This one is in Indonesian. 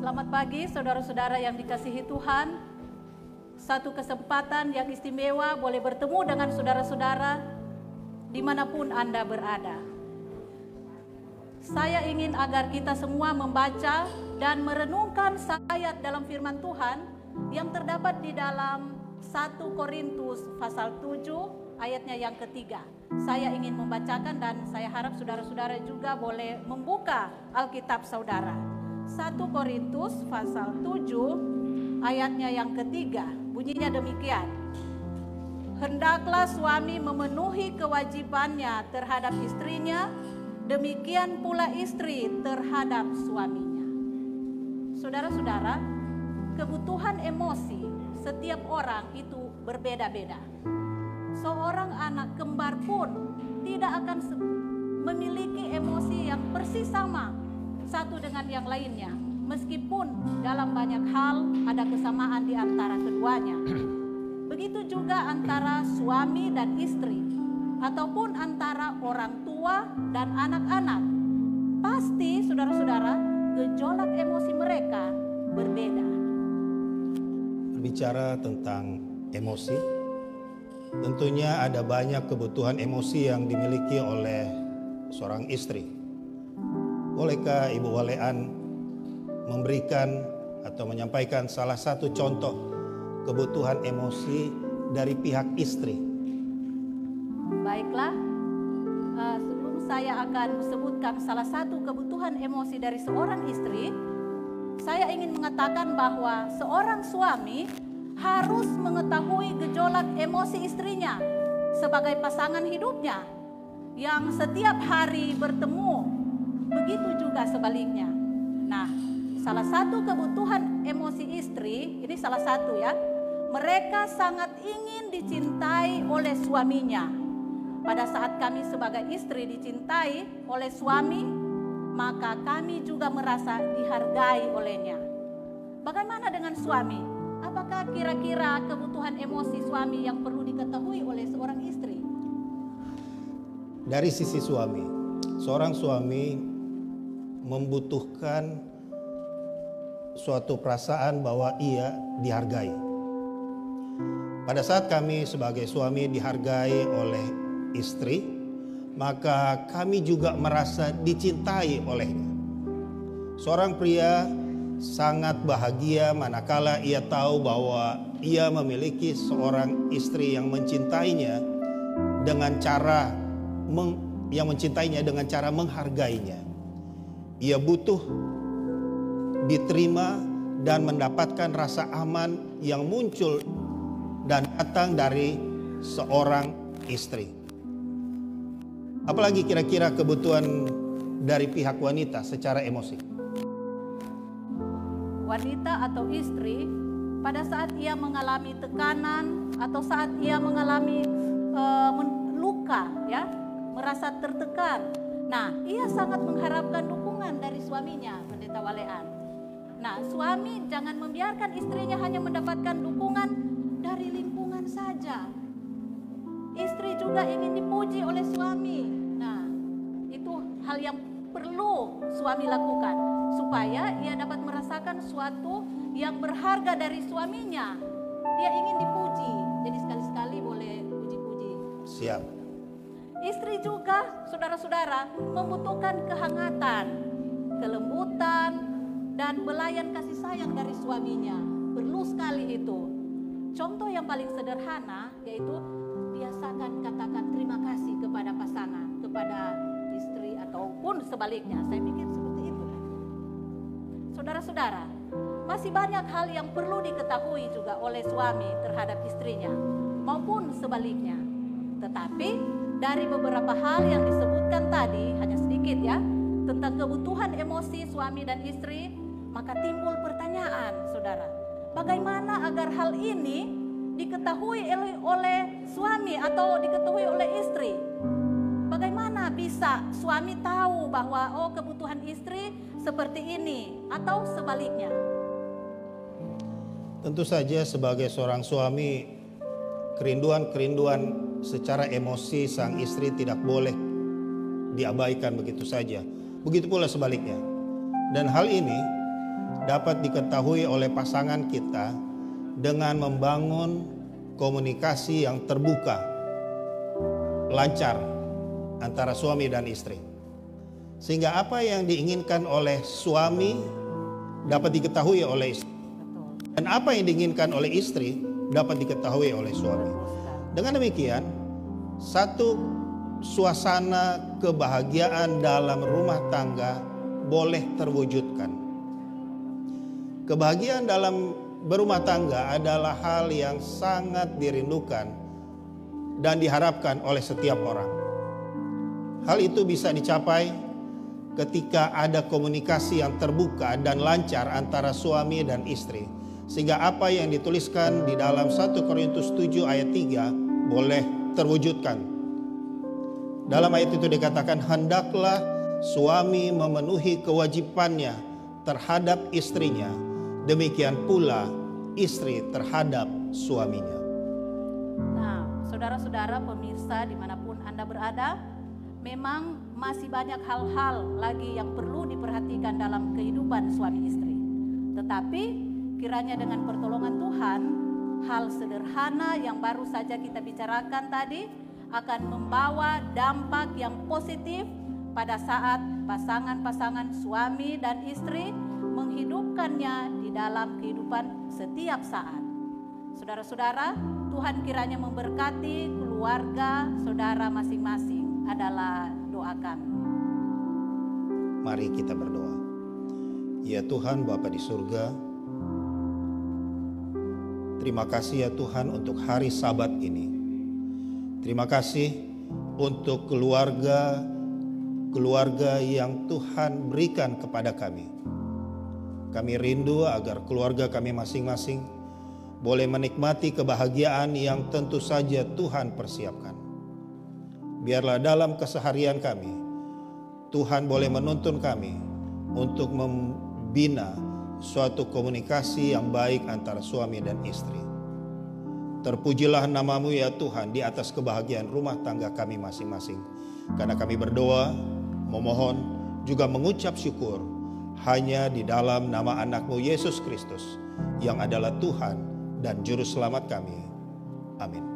Selamat pagi saudara-saudara yang dikasihi Tuhan. Satu kesempatan yang istimewa boleh bertemu dengan saudara-saudara dimanapun Anda berada. Saya ingin agar kita semua membaca dan merenungkan ayat dalam firman Tuhan yang terdapat di dalam 1 Korintus pasal 7 ayatnya yang ketiga. Saya ingin membacakan dan saya harap saudara-saudara juga boleh membuka Alkitab saudara. 1 Korintus pasal 7 ayatnya yang ketiga, bunyinya demikian. Hendaklah suami memenuhi kewajibannya terhadap istrinya, demikian pula istri terhadap suaminya. Saudara-saudara, kebutuhan emosi setiap orang itu berbeda-beda. Seorang anak kembar pun tidak akan memiliki emosi yang persis sama satu dengan yang lainnya, meskipun dalam banyak hal ada kesamaan di antara keduanya. Begitu juga antara suami dan istri, ataupun antara orang tua dan anak-anak. Pasti saudara-saudara, gejolak emosi mereka berbeda. Bicara tentang emosi, tentunya ada banyak kebutuhan emosi yang dimiliki oleh seorang istri. Bolehkah Ibu Walean memberikan atau menyampaikan salah satu contoh kebutuhan emosi dari pihak istri? Baiklah, sebelum saya akan sebutkan salah satu kebutuhan emosi dari seorang istri, saya ingin mengatakan bahwa seorang suami harus mengetahui gejolak emosi istrinya sebagai pasangan hidupnya yang setiap hari bertemu. Begitu juga sebaliknya. Nah, salah satu kebutuhan emosi istri, ini salah satu ya, mereka sangat ingin dicintai oleh suaminya. Pada saat kami sebagai istri dicintai oleh suami, maka kami juga merasa dihargai olehnya. Bagaimana dengan suami? Apakah kira-kira kebutuhan emosi suami yang perlu diketahui oleh seorang istri? Dari sisi suami, seorang suami membutuhkan suatu perasaan bahwa ia dihargai. Pada saat kami sebagai suami dihargai oleh istri, maka kami juga merasa dicintai olehnya. Seorang pria sangat bahagia manakala ia tahu bahwa ia memiliki seorang istri yang mencintainya dengan cara menghargainya. Ia butuh diterima dan mendapatkan rasa aman yang muncul dan datang dari seorang istri. Apalagi kira-kira kebutuhan dari pihak wanita secara emosi? Wanita atau istri pada saat ia mengalami tekanan atau saat ia mengalami luka, ya, merasa tertekan. Nah, ia sangat mengharapkan dukungan dari suaminya, Pendeta Walean. Nah, suami jangan membiarkan istrinya hanya mendapatkan dukungan dari lingkungan saja. Istri juga ingin dipuji oleh suami. Nah, itu hal yang perlu suami lakukan supaya ia dapat merasakan sesuatu yang berharga dari suaminya. Dia ingin dipuji, jadi sekali-sekali boleh puji-puji. Siap. Istri juga, saudara-saudara, membutuhkan kehangatan, kelembutan, dan belayan kasih sayang dari suaminya. Perlu sekali itu. Contoh yang paling sederhana yaitu biasakan katakan terima kasih kepada pasangan, kepada istri ataupun sebaliknya. Saya pikir seperti itu. Saudara-saudara, masih banyak hal yang perlu diketahui juga oleh suami terhadap istrinya maupun sebaliknya. Tetapi dari beberapa hal yang disebutkan tadi, hanya sedikit ya, tentang kebutuhan emosi suami dan istri, maka timbul pertanyaan, saudara. Bagaimana agar hal ini diketahui oleh suami atau diketahui oleh istri? Bagaimana bisa suami tahu bahwa kebutuhan istri seperti ini atau sebaliknya? Tentu saja sebagai seorang suami, kerinduan secara emosi sang istri tidak boleh diabaikan begitu saja. Begitu pula sebaliknya. Dan hal ini dapat diketahui oleh pasangan kita dengan membangun komunikasi yang terbuka, lancar antara suami dan istri. Sehingga apa yang diinginkan oleh suami dapat diketahui oleh istri. Dan apa yang diinginkan oleh istri dapat diketahui oleh suami. Dengan demikian, satu suasana kebahagiaan dalam rumah tangga boleh terwujudkan. Kebahagiaan dalam berumah tangga adalah hal yang sangat dirindukan dan diharapkan oleh setiap orang. Hal itu bisa dicapai ketika ada komunikasi yang terbuka dan lancar antara suami dan istri. Sehingga apa yang dituliskan di dalam 1 Korintus 7 ayat 3 boleh terwujudkan. Dalam ayat itu dikatakan, hendaklah suami memenuhi kewajibannya terhadap istrinya, demikian pula istri terhadap suaminya. Nah, saudara-saudara pemirsa dimanapun Anda berada, memang masih banyak hal-hal lagi yang perlu diperhatikan dalam kehidupan suami istri. Tetapi kiranya dengan pertolongan Tuhan, hal sederhana yang baru saja kita bicarakan tadi akan membawa dampak yang positif pada saat pasangan-pasangan suami dan istri menghidupkannya di dalam kehidupan setiap saat. Saudara-saudara, Tuhan kiranya memberkati keluarga saudara masing-masing adalah doa kami. Mari kita berdoa. Ya Tuhan Bapa di surga, terima kasih ya Tuhan untuk hari Sabat ini. Terima kasih untuk keluarga yang Tuhan berikan kepada kami. Kami rindu agar keluarga kami masing-masing boleh menikmati kebahagiaan yang tentu saja Tuhan persiapkan. Biarlah dalam keseharian kami, Tuhan boleh menuntun kami untuk membina suatu komunikasi yang baik antara suami dan istri. Terpujilah nama-Mu ya Tuhan di atas kebahagiaan rumah tangga kami masing-masing. Karena kami berdoa, memohon, juga mengucap syukur hanya di dalam nama anak-Mu Yesus Kristus yang adalah Tuhan dan Juru Selamat kami. Amin.